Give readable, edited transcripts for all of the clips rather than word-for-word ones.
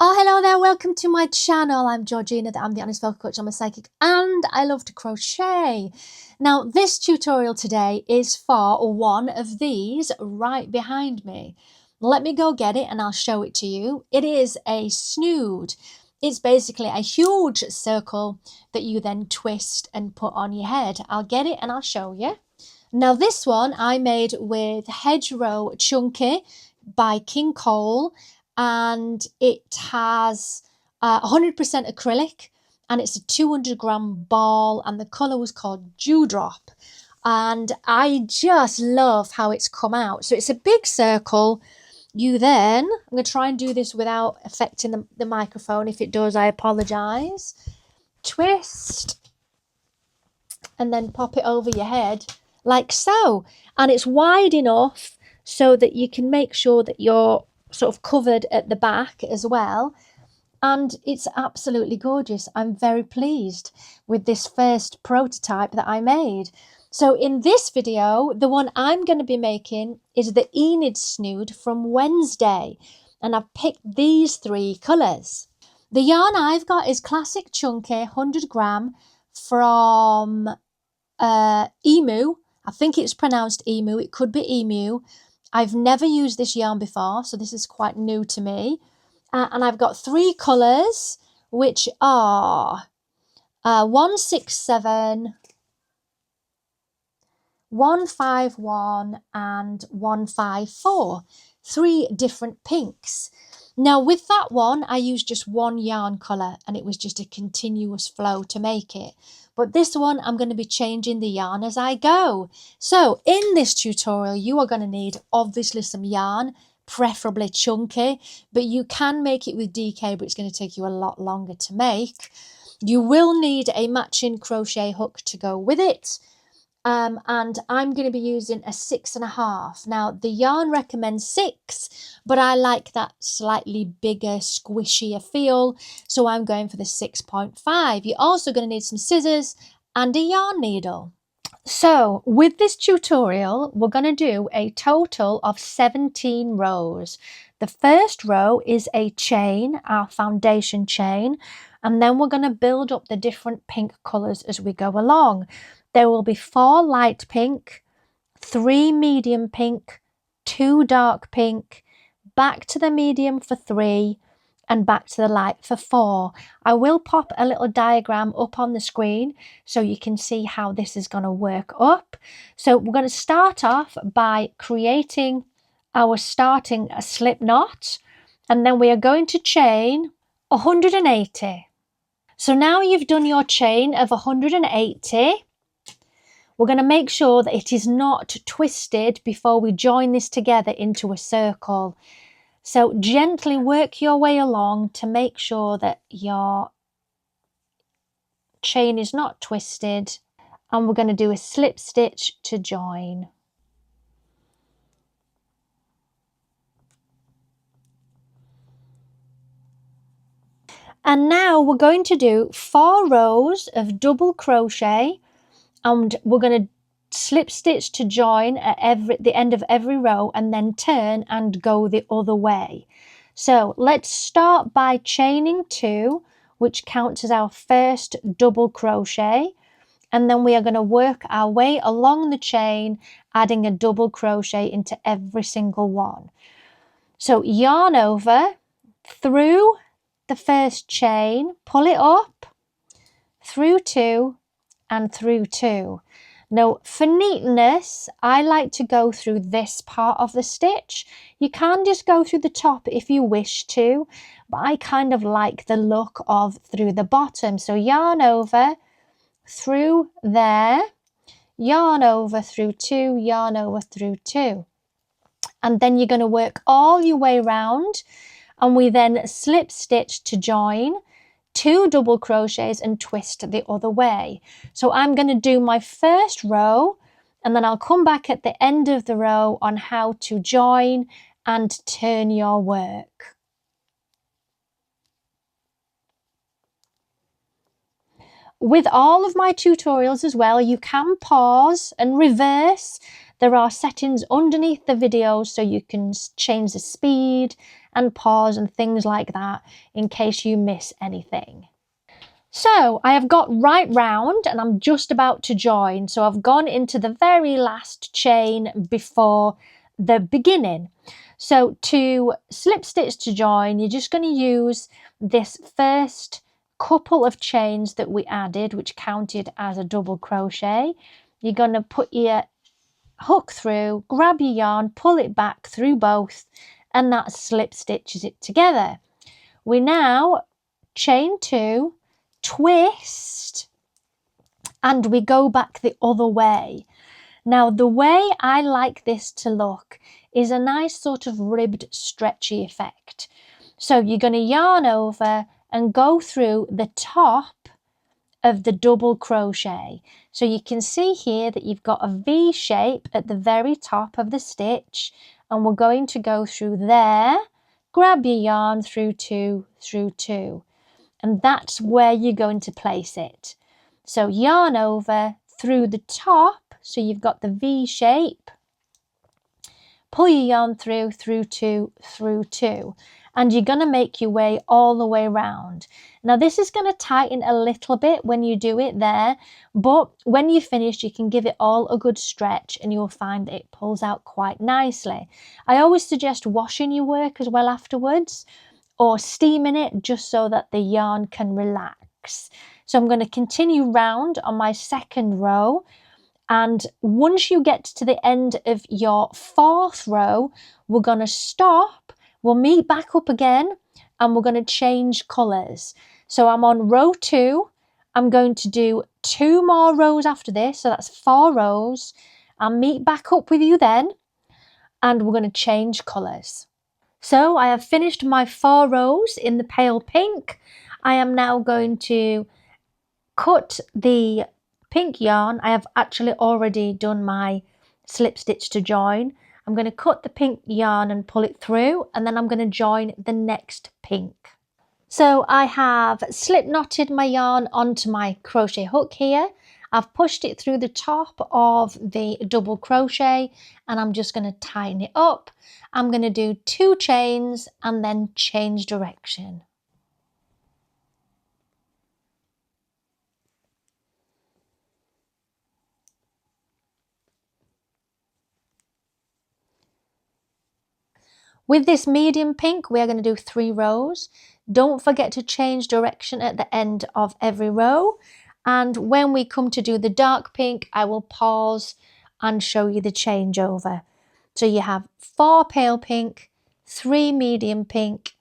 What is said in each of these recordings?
Oh, hello there, welcome to my channel. I'm Georgina, I'm the Honest Vocal Coach, I'm a psychic, and I love to crochet. Now, this tutorial today is for one of these right behind me. Let me go get it and I'll show it to you. It is a snood. It's basically a huge circle that you then twist and put on your head. I'll get it and I'll show you. Now, this one I made with Hedgerow Chunky by King Cole, and it has 100% acrylic, and it's a 200-gram ball, and the colour was called Dewdrop. And I just love how it's come out. So it's a big circle. You then, I'm going to try and do this without affecting the microphone. If it does, I apologise. Twist, and then pop it over your head like so. And it's wide enough so that you can make sure that you're sort of covered at the back as well. And it's absolutely gorgeous. I'm very pleased with this first prototype that I made. So in this video, the one I'm going to be making is the Enid Snood from Wednesday. And I've picked these three colours. The yarn I've got is Classic Chunky 100-gram from Emu. I think it's pronounced Emu. It could be Emu. I've never used this yarn before, so this is quite new to me. And I've got three colours, which are 167, 151 and 154. Three different pinks. Now with that one, I used just one yarn colour and it was just a continuous flow to make it. But this one, I'm going to be changing the yarn as I go. So in this tutorial, you are going to need obviously some yarn, preferably chunky, but you can make it with DK, but it's going to take you a lot longer to make. You will need a matching crochet hook to go with it. And I'm going to be using a 6.5. Now, the yarn recommends 6, but I like that slightly bigger, squishier feel, so I'm going for the 6.5. You're also going to need some scissors and a yarn needle. So, with this tutorial, we're going to do a total of 17 rows. The first row is a chain, our foundation chain, and then we're going to build up the different pink colours as we go along. There will be 4 light pink, 3 medium pink, 2 dark pink, back to the medium for 3, and back to the light for 4. I will pop a little diagram up on the screen so you can see how this is going to work up. So we're going to start off by creating our starting a slip knot, and then we are going to chain 180. So now you've done your chain of 180. We're going to make sure that it is not twisted before we join this together into a circle. So gently work your way along to make sure that your chain is not twisted. And we're going to do a slip stitch to join. And now we're going to do 4 rows of double crochet. And we're going to slip stitch to join at the end of every row and then turn and go the other way. So let's start by chaining 2, which counts as our first double crochet. And then we are going to work our way along the chain, adding a double crochet into every single one. So yarn over, through the first chain, pull it up, through 2, and through 2. Now for neatness, I like to go through this part of the stitch. You can just go through the top if you wish to, but I kind of like the look of through the bottom. So yarn over, through there, yarn over through 2, yarn over through 2. And then you're going to work all your way around, and we then slip stitch to join, 2 double crochets and twist the other way. So I'm going to do my first row and then I'll come back at the end of the row on how to join and turn your work. With all of my tutorials as well, you can pause and reverse. There are settings underneath the videos so you can change the speed and pause and things like that in case you miss anything. So I have got right round and I'm just about to join. So I've gone into the very last chain before the beginning. So to slip stitch to join, you're just going to use this first couple of chains that we added, which counted as a double crochet. You're going to put your hook through, grab your yarn, pull it back through both, and that slip stitches it together. We now chain 2, twist, and we go back the other way. Now the way I like this to look is a nice sort of ribbed stretchy effect. So you're going to yarn over and go through the top of the double crochet. So you can see here that you've got a V shape at the very top of the stitch, and we're going to go through there, grab your yarn through 2, through 2, and that's where you're going to place it. So yarn over through the top, so you've got the V shape, pull your yarn through 2, through 2, and you're going to make your way all the way around. Now this is going to tighten a little bit when you do it there, but when you're finished you can give it all a good stretch and you'll find that it pulls out quite nicely. I always suggest washing your work as well afterwards, or steaming it, just so that the yarn can relax. So I'm going to continue round on my second row, and once you get to the end of your 4th row, we're going to stop, we'll meet back up again, and we're going to change colours. So I'm on row 2, I'm going to do 2 more rows after this, so that's 4 rows. I'll meet back up with you then, and we're going to change colours. So I have finished my 4 rows in the pale pink. I am now going to cut the pink yarn. I have actually already done my slip stitch to join. I'm going to cut the pink yarn and pull it through, and then I'm going to join the next pink. So I have slip knotted my yarn onto my crochet hook here. I've pushed it through the top of the double crochet, and I'm just going to tighten it up. I'm going to do 2 chains and then change direction. With this medium pink, we are going to do 3 rows. Don't forget to change direction at the end of every row. And when we come to do the dark pink, I will pause and show you the changeover. So you have 4 pale pink, 3 medium pink,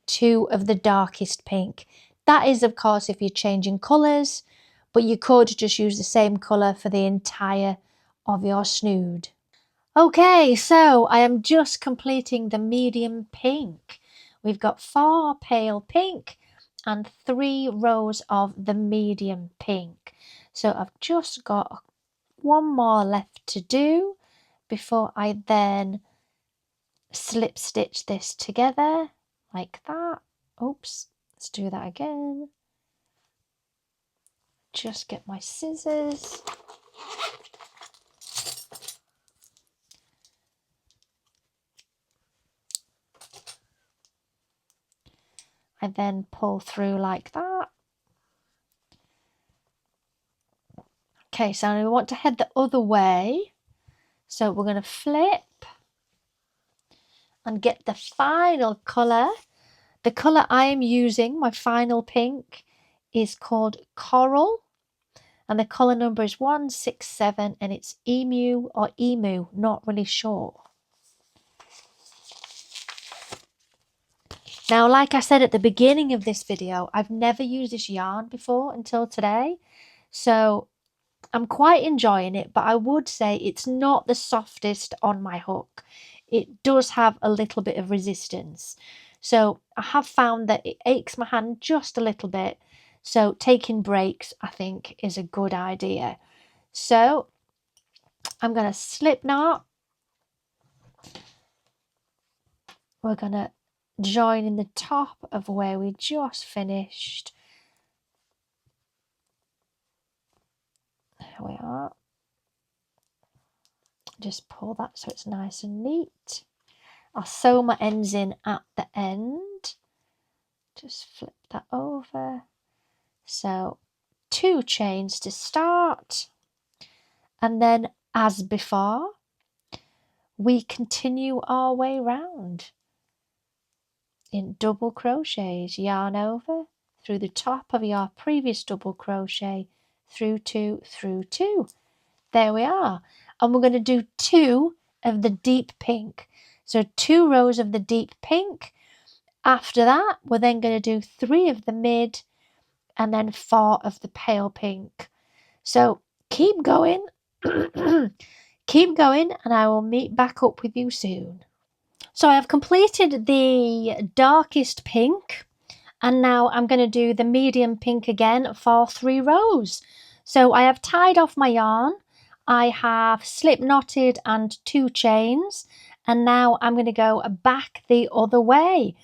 2 of the darkest pink. That is, of course, if you're changing colours, but you could just use the same colour for the entire of your snood. Okay, so I am just completing the medium pink. We've got 4 pale pink and 3 rows of the medium pink. So I've just got 1 more left to do before I then slip stitch this together like that. Oops, let's do that again. Just get my scissors. I then pull through like that. Okay, so we want to head the other way. So we're going to flip and get the final colour. The colour I am using, my final pink, is called Coral. And the colour number is 167 and it's Emu or Emu, not really sure. Now, like I said at the beginning of this video, I've never used this yarn before until today. So I'm quite enjoying it, but I would say it's not the softest on my hook. It does have a little bit of resistance. So I have found that it aches my hand just a little bit. So taking breaks, I think, is a good idea. So I'm going to slip knot. We're going to join in the top of where we just finished. There we are. Just pull that so it's nice and neat. I'll sew my ends in at the end. Just flip that over. So 2 chains to start, and then as before we continue our way round in double crochets, yarn over through the top of your previous double crochet, through 2, through 2. There we are. And we're going to do 2 of the deep pink. So 2 rows of the deep pink. After that, we're then going to do 3 of the mid and then 4 of the pale pink. So keep going. Keep going, and I will meet back up with you soon. So I have completed the darkest pink, and now I'm going to do the medium pink again for 3 rows. So I have tied off my yarn, I have slip knotted and 2 chains, and now I'm going to go back the other way.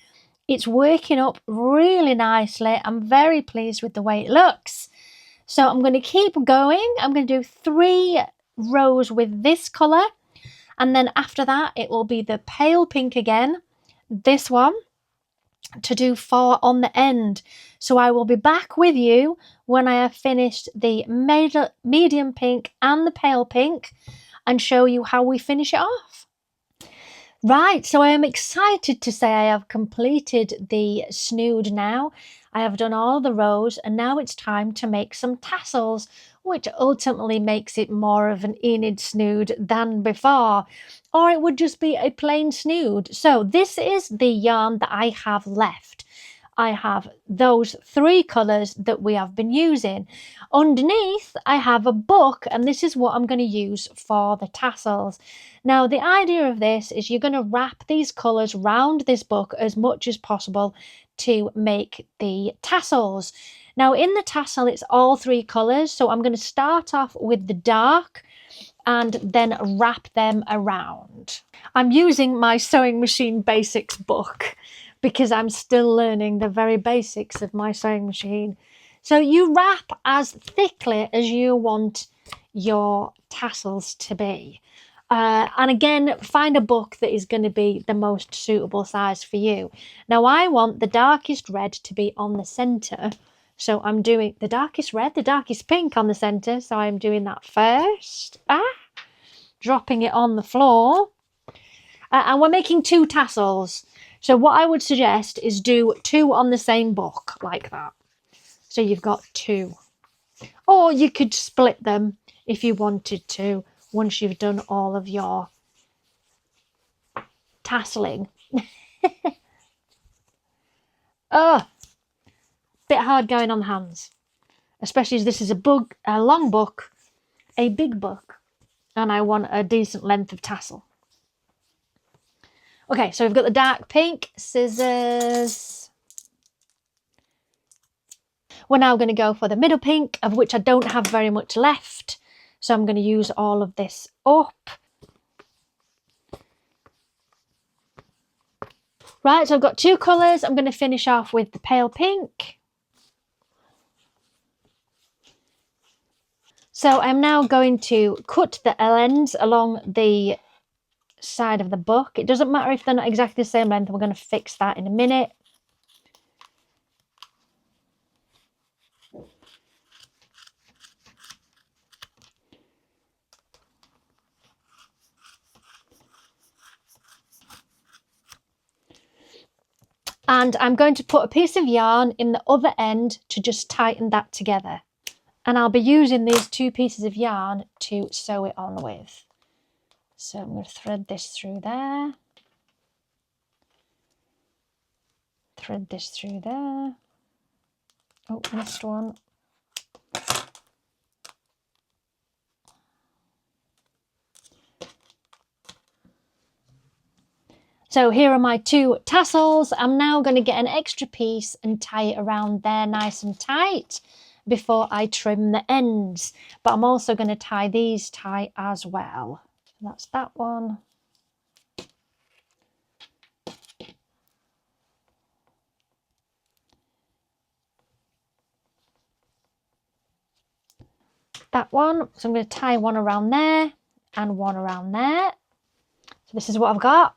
It's working up really nicely. I'm very pleased with the way it looks. So I'm going to keep going. I'm going to do 3 rows with this colour, and then after that it will be the pale pink again, this one, to do 4 on the end. So I will be back with you when I have finished the medium pink and the pale pink and show you how we finish it off. Right, so I am excited to say I have completed the snood now. I have done all the rows, and now it's time to make some tassels, which ultimately makes it more of an Enid Snood than before, or it would just be a plain snood. So this is the yarn that I have left. I have those 3 colours that we have been using. Underneath, I have a book, and this is what I'm going to use for the tassels. Now, the idea of this is you're going to wrap these colours round this book as much as possible to make the tassels. Now, in the tassel, it's all 3 colours, so I'm going to start off with the dark and then wrap them around. I'm using my Sewing Machine Basics book because I'm still learning the very basics of my sewing machine. So you wrap as thickly as you want your tassels to be. And again, find a book that is going to be the most suitable size for you. Now, I want the darkest red to be on the centre. So I'm doing the darkest red, the darkest pink on the centre. So I'm doing that first. Dropping it on the floor. And we're making 2 tassels. So what I would suggest is do 2 on the same book, like that. So you've got 2. Or you could split them if you wanted to, once you've done all of your tasseling. Oh, bit hard going on the hands. Especially as this is a long book, a big book, and I want a decent length of tassel. Okay, so we've got the dark pink, scissors. We're now going to go for the middle pink, of which I don't have very much left. So I'm going to use all of this up. Right, so I've got 2 colours. I'm going to finish off with the pale pink. So I'm now going to cut the ends along the side of the book. It doesn't matter if they're not exactly the same length. We're going to fix that in a minute. And I'm going to put a piece of yarn in the other end to just tighten that together. And I'll be using these 2 pieces of yarn to sew it on with. So I'm going to thread this through there. Thread this through there. Oh, missed one. So here are my 2 tassels. I'm now going to get an extra piece and tie it around there nice and tight before I trim the ends. But I'm also going to tie these tight as well. So that's that one. That one. So I'm going to tie one around there and one around there. So this is what I've got.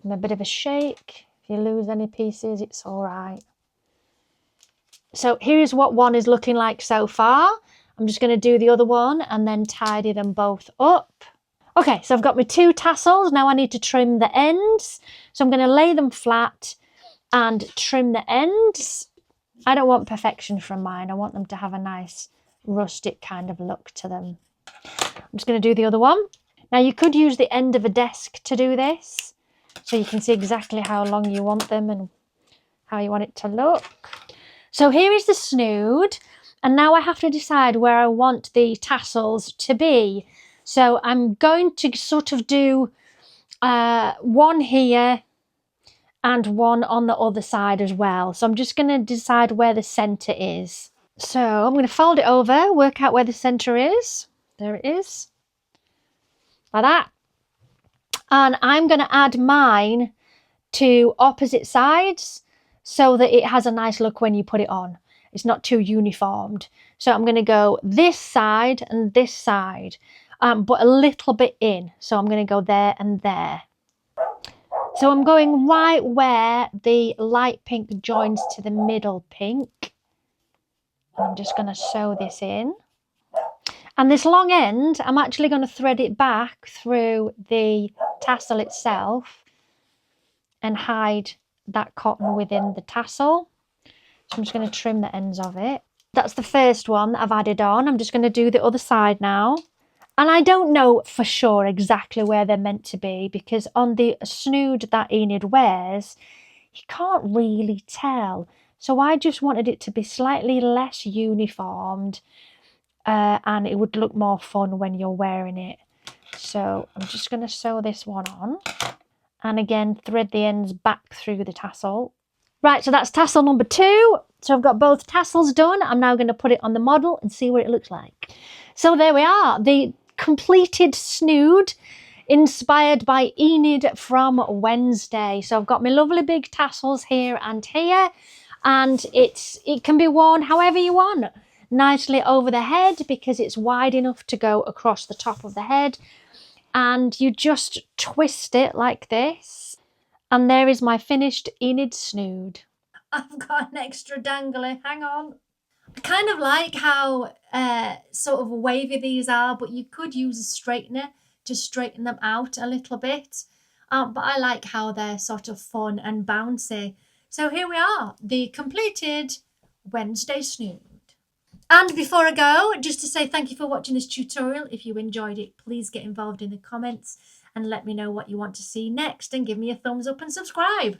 And a bit of a shake. If you lose any pieces, it's all right. So here's what one is looking like so far. I'm just going to do the other one and then tidy them both up. Okay, so I've got my 2 tassels. Now I need to trim the ends. So I'm going to lay them flat and trim the ends. I don't want perfection from mine. I want them to have a nice rustic kind of look to them. I'm just going to do the other one. Now you could use the end of a desk to do this, so you can see exactly how long you want them and how you want it to look. So here is the snood, and now I have to decide where I want the tassels to be. So I'm going to sort of do one here and one on the other side as well. So I'm just going to decide where the centre is. So I'm going to fold it over, work out where the centre is. There it is. Like that. And I'm going to add mine to opposite sides so that it has a nice look when you put it on. It's not too uniformed. So I'm going to go this side and this side, but a little bit in. So I'm going to go there and there. So I'm going right where the light pink joins to the middle pink. I'm just going to sew this in. And this long end, I'm actually going to thread it back through the tassel itself and hide that cotton within the tassel. So I'm just going to trim the ends of it. That's the first one that I've added on. I'm just going to do the other side now. And I don't know for sure exactly where they're meant to be, because on the snood that Enid wears, you can't really tell. So I just wanted it to be slightly less uniformed, and it would look more fun when you're wearing it. So I'm just going to sew this one on. And again, thread the ends back through the tassel. Right, so that's tassel number 2. So I've got both tassels done. I'm now going to put it on the model and see what it looks like. So there we are, the completed snood inspired by Enid from Wednesday. So I've got my lovely big tassels here and here, and it can be worn however you want. Nicely over the head because it's wide enough to go across the top of the head. And you just twist it like this. And there is my finished Enid Snood. I've got an extra dangly, hang on. I kind of like how sort of wavy these are, but you could use a straightener to straighten them out a little bit. But I like how they're sort of fun and bouncy. So here we are, the completed Wednesday Snood. And before I go, just to say thank you for watching this tutorial. If you enjoyed it, please get involved in the comments and let me know what you want to see next, and give me a thumbs up and subscribe.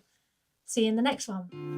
See you in the next one.